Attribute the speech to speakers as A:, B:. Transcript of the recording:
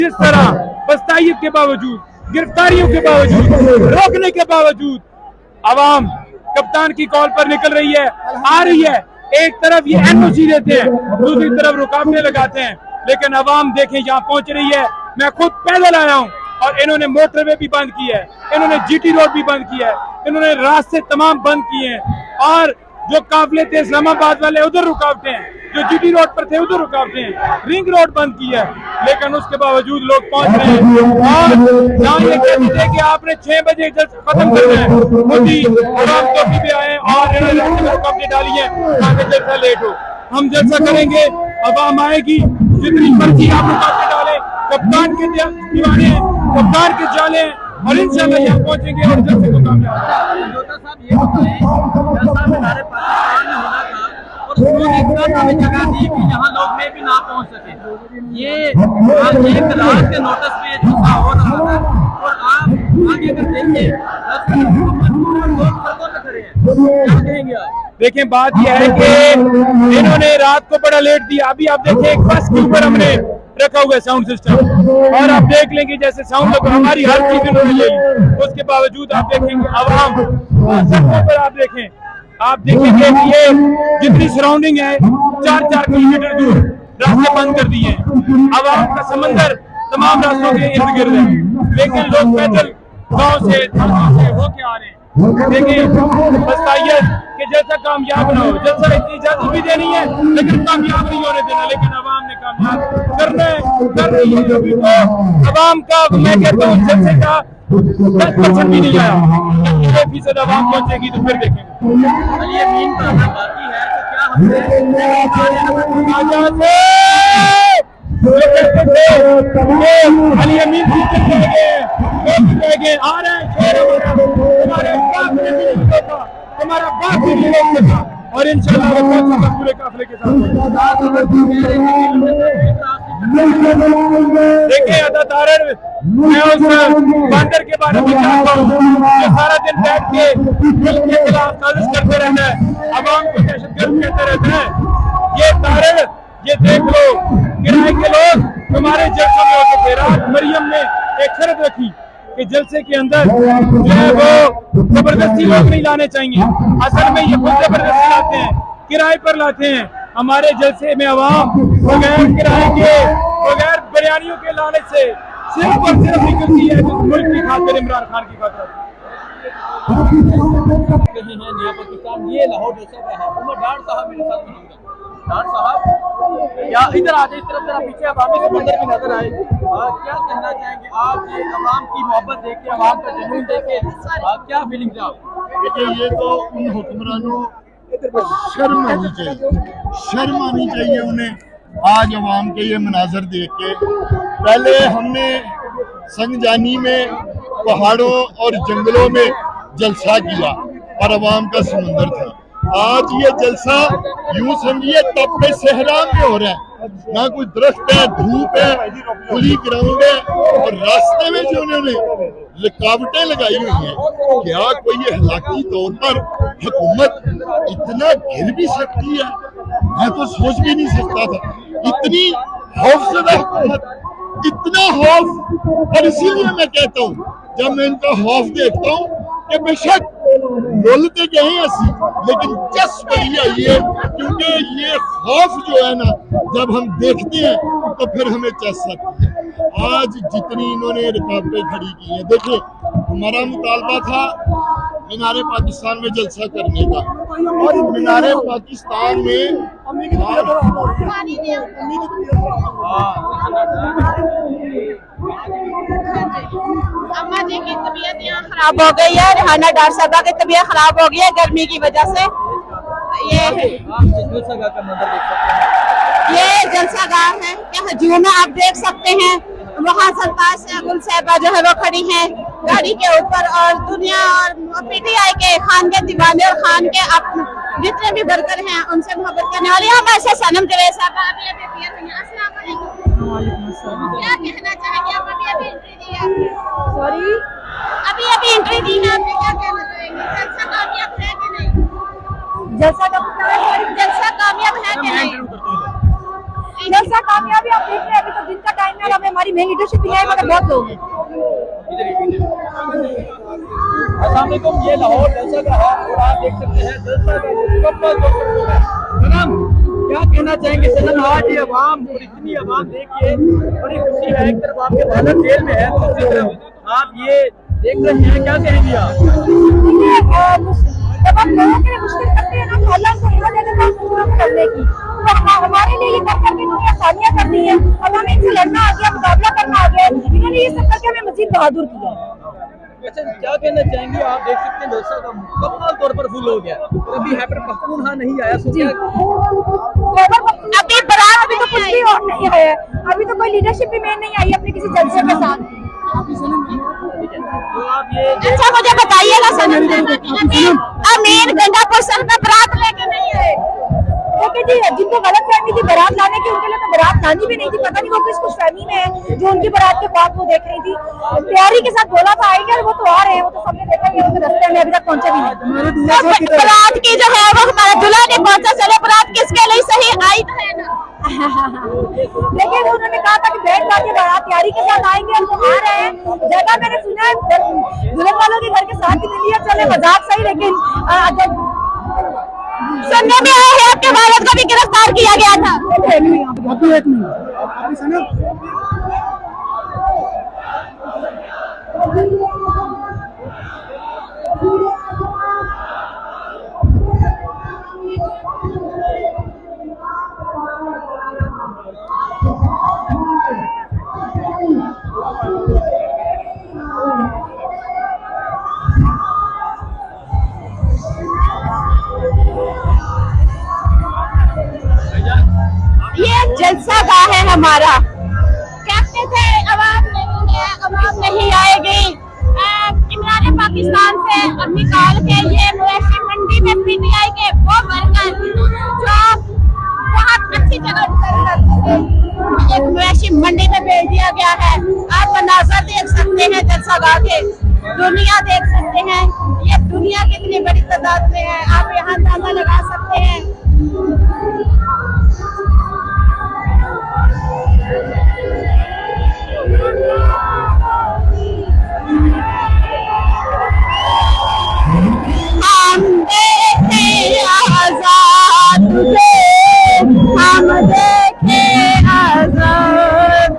A: जिस तरह बस्तायत के बावजूद, गिरफ्तारियों के बावजूद, रोकने के बावजूद अवाम कप्तान की कॉल पर निकल रही है, आ रही है। एक तरफ ये एनओसी देते हैं, दूसरी तरफ रुकावटें लगाते हैं, लेकिन अवाम देखें यहाँ पहुंच रही है। मैं खुद पैदल आया हूँ और इन्होंने मोटरवे भी बंद की है, इन्होंने जीटी रोड भी बंद किया है, इन्होंने रास्ते तमाम बंद किए हैं। और जो काफिले थे इस्लामाबाद वाले उधर रुकावटें हैं, जो जीटी रोड पर थे उधर रुकावटें हैं, रिंग रोड बंद की है, लेकिन उसके बावजूद लोग पहुंच रहे हैं। और जहाँ ये कहते थे कि आपने 6 बजे खत्म करना है, मोदी आराम चौकी पे आए और इन्होंने रुकावटें डाली है ताकि जलसा लेट हो। हम जलसा करेंगे, अवाम आएगी, जितनी मर्जी आप रुकावटें डालें, कप्तान के दीवाने हैं, कप्तान के जाले हैं, और इंशाल्लाह यहाँ पहुंचेंगे और जलसे को कामयाब।
B: ये बताएं, जलसा मीनारे पाकिस्तान में होना था और उसने हमें जगह दी कि यहाँ लोग में भी ना पहुंच सके। ये आज एक रात के नोटिस पे जलसा हो रहा था और आप आगे अगर देखिए लोग खड़े हैं, क्या कहेंगे आप?
A: देखें, बात यह है कि इन्होंने रात को बड़ा लेट दिया। अभी आप देखें एक बस के ऊपर हमने रखा हुआ है साउंड सिस्टम, और आप देख लेंगे जैसे साउंड लगा, हमारी हर चीज इन्होंने ले ली। उसके बावजूद आप देखेंगे अवाम सड़कों पर, आप देखेंगे कि ये जितनी सराउंडिंग है 4-4 किलोमीटर दूर रास्ते बंद कर दिए हैं। अवाम का समंदर तमाम रास्तों के इर्द गिर्द है, लेकिन लोग पैदल गाँव से होके आ रहे हैं। देखिए, बस्तायत के जैसा कामयाब ना हो, जैसा इतनी इजाजत भी देनी है लेकिन कामयाब नहीं होने देना, लेकिन अवाम ने कामयाब करना है, कर रही है। अभी तो अवाम का मैं कहता हूँ जलसे का 10% भी नहीं आया, 90% अवाम पहुंचेगी तो फिर देखेंगे।
B: ये मीन का बाकी है तो क्या
A: अली अमीन आ रहे हैं, तुम्हारा बाप भी नहीं रोक सका, और इंशाल्लाह वो पहुंचेगा पूरे काफिले के साथ। देखिए अदा तारड़, मैं उस बंदर के बारे में जानता हूँ जो सारा दिन बैठ के मुल्क के खिलाफ साजिश करते रहता है, अवाम को दहशतगर्द कहते रहते हैं। ये तारड़, ये देख लो, किराए के लोग तुम्हारे जलसों में होते थे। रात मरियम ने एक शर्त रखी कि जलसे के अंदर जो है वो जबरदस्ती लोग नहीं लाने चाहिए। असल में ये खुद जबरदस्ती लाते हैं, किराए पर लाते हैं। हमारे जलसे में अवाम बगैर किराए के, बगैर बिरयानियों के लाने से सिर्फ और सिर्फ निकलती है जो मुल्क की खातिर, इमरान खान की खातिर।
B: नया पाकिस्तान ये लाहौर जलसा का है। उमर डार साहब मेरे साथ मिलेंगे। डार साहब या इधर आ जाए, इस तरफ जरा पीछे अवामी समंदर भी नजर आए। क्या कहना चाहेंगे आप ये अवाम की मोहब्बत देख के, अवाम का जुनून देख के, क्या फीलिंग है आप?
C: देखिए, ये तो उन हुक्मरानों शर्म आनी चाहिए, शर्म आनी चाहिए उन्हें आज अवाम के ये मनाजर देख के। पहले हमने संगजानी में पहाड़ों और जंगलों में जलसा किया और अवाम का समंदर था। आज ये जलसा यूं समझिए तपे सहरा में हो रहा है, ना कोई दरख्त है, धूप है, खुली ग्राउंड है, और रास्ते में जो उन्होंने रुकावटें लगाई हुई हैं, क्या कोई ये हलाकी तौर पर हुकूमत इतना गिर भी सकती है? मैं तो सोच भी नहीं सकता था, इतनी खौफजदा हुकूमत, इतना खौफ। और इसीलिए मैं कहता हूँ, जब मैं इनका खौफ देखता हूँ कि बेशक बोलते गए ऐसी, लेकिन जस वही आई है, क्योंकि ये खौफ जो है ना, जब हम देखते हैं तो फिर हमें चस सकती है। आज जितनी इन्होंने रुकावटें खड़ी की हैं, देखिए हमारा मुतालबा था मीनारे पाकिस्तान में जलसा करने का, और मीनारे पाकिस्तान में
D: अम्मा जी की तबीयत यहाँ खराब हो गई है, रेहाना डार साहबा की तबीयत खराब हो गई है गर्मी की वजह से। ये जलसागार है, क्या हजूम है, आप देख सकते हैं। वहाँ सरताज से साहबा जो है वो खड़ी है गाड़ी के ऊपर, और दुनिया और पीटीआई के खान के दीवाने और खान के जितने भी वर्कर हैं उनसे मोहब्बत करने वाले। हम ऐसे सनम जवेद साहब क्या कहना चाहेंगे? आप अभी एंट्री दी है, सॉरी अभी एंट्री दी है, आपने क्या कहना चाहेंगे? जलसा कामयाब है कि नहीं? जलसा कामयाब है कि नहीं? जलसा कामयाबी आप देख रहे हैं, अभी तो दिन का टाइम है और हमें हमारी मेन लीडरशिप
E: भी है, मतलब बहुत लोग हैं।
B: अस्सलाम वालेकुम, ये लाहौर जलसा का है और आप देख सकते हैं जलसा का मुकम्मल तौर पर फुल है। सनम, क्या कहना चाहेंगे सनम, आज ये अवाम और इतनी अवाम देख के बड़ी खुशी है। एक तरफ आपके वालिद जेल में है, दूसरी तरफ आप ये देख रहे हैं, क्या कहेंगे आप?
E: जब हम लोगों के लिए मुश्किल करते हैं ना, तो अल्लाह को हिम्मत देता है मुश्किलों को करने की। तो हमारे लिए ये कर करके इन्होंने आसानियां कर दी है। अब हमें इनसे लड़ना आ गया, मुकाबला करना आ गया, इन्होंने ये सब करके हमें मजीद बहादुर किया है।
B: अच्छा, क्या कहना चाहेंगे? आप देख सकते हैं जलसा का मुकम्मल तौर पर फुल हो गया। तो अभी हैबर पख्तूनख्वा नहीं आया,
E: जी अभी बरात अभी तो कुछ भी और नहीं है, अभी तो कोई लीडरशिप भी मेन नहीं आई अपने किसी जलसे के साथ।
B: तो आप ये
D: अच्छा मुझे बताइएगा सनम, अमीर गंडापुर सर में बारात लेके नहीं है।
E: ओके जी, जिनको गलत फहमी थी बारात लाने की, उनके लिए तो बारात लानी भी नहीं थी। पता नहीं वो किस कुछ फहमी में है जो उनकी बारात के बाद वो देख रही थी। तैयारी के साथ बोला था आएंगे, और वो तो आ रहे हैं, वो तो सबने देखा ही है, वो तो रास्ते में अभी तक पहुंचे भी नहीं।
D: बारात की जो है वो हमारा दूल्हा नहीं पहुंचा, चले बारात किसके लिए सही आई तो है ना।
E: लेकिन उन्होंने कहा था कि बैठ बाकी बारात तैयारी के साथ आएंगे, और वो आ रहे हैं। जगह मैंने सुना है दुल्हन वालों के घर के साथ ही मिली है, चले मजाक सही, लेकिन जब
D: सुनने में आया है आपके वालिद को भी गिरफ्तार किया गया था। ये जलसा गाह है हमारा। कहते थे अवाम नहीं है, अवाम नहीं आएगी। इमरान पाकिस्तान से अब निकाल के ये मवेशी मंडी में पीटीआई के वो वर्कर जो बहुत अच्छी जगह एक मवेशी मंडी में भेज दिया गया है। आप मनाजर देख सकते हैं जलसा गाह के, दुनिया देख सकते हैं, ये दुनिया कितनी बड़ी तादाद में है, आप यहाँ अंदाजा लगा सकते हैं। हम देखे आजाद तुझे, हम देखे आजाद।